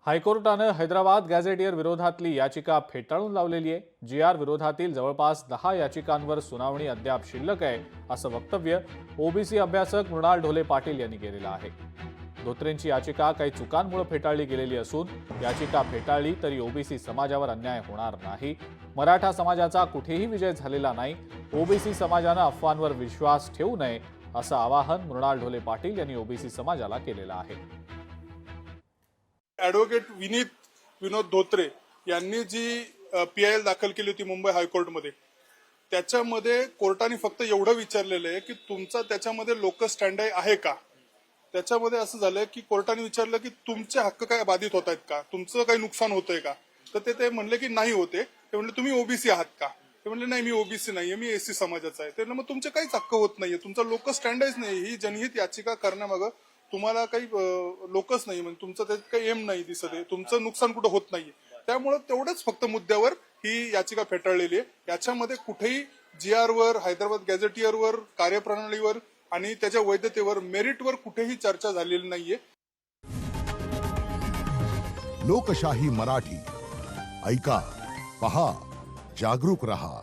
हायकोर्टानं Hyderabad gazetteer विरोधातली याचिका फेटाळून लावलेली आहे। GR विरोधातील जवळपास 10 याचिकांवर सुनावणी अद्याप शिल्लक आहे, असं वक्तव्य ओबीसी अभ्यासक मृणाल ढोले पाटील यांनी केलेलं आहे। धोत्रेंची याचिका काही चुकांमुळे फेटाळली गेलेली असून याचिका फेटाळली तरी ओबीसी समाजावर अन्याय होणार नाही। मराठा समाजाचा कुठेही विजय झालेला नाही। ओबीसी समाजानं अफवांवर विश्वास ठेवू नये, असं आवाहन मृणाल ढोले पाटील यांनी ओबीसी समाजाला केलेलं आहे। ॲडव्होकेट विनोद धोत्रे यांनी जी PIL दाखल केली होती मुंबई हायकोर्टमध्ये, त्याच्यामध्ये कोर्टाने फक्त एवढं विचारलेलं आहे की तुमचा त्याच्यामध्ये लोकल स्टँड आहे का। त्याच्यामध्ये असं झालं की कोर्टाने विचारलं की तुमचे हक्क काय बाधित होत आहेत का, तुमचं काही नुकसान होतंय का, तर ते म्हणले की नाही होते। ते म्हणले तुम्ही ओबीसी आहात का, ते म्हणले नाही मी ओबीसी नाहीये, मी एससी समाजाचा आहे। ते मग तुमचे काहीच हक्क होत नाहीये, तुमचा लोकल स्टँडच नाही। ही जनहित याचिका करण्यामागं तुम्हाला काही लोकच नाही, म्हणजे तुमचं त्यात काही एम नाही दिसत आहे, तुमचं नुकसान कुठं होत नाहीये। त्यामुळे तेवढंच फक्त मुद्द्यावर ही याचिका फेटाळलेली आहे। याच्यामध्ये कुठेही GR वर, हैदराबाद गॅझेटियरवर, कार्यप्रणालीवर आणि त्याच्या वैधतेवर, मेरिटवर कुठेही चर्चा झालेली नाहीये। लोकशाही मराठी ऐका, पहा, जागरूक रहा।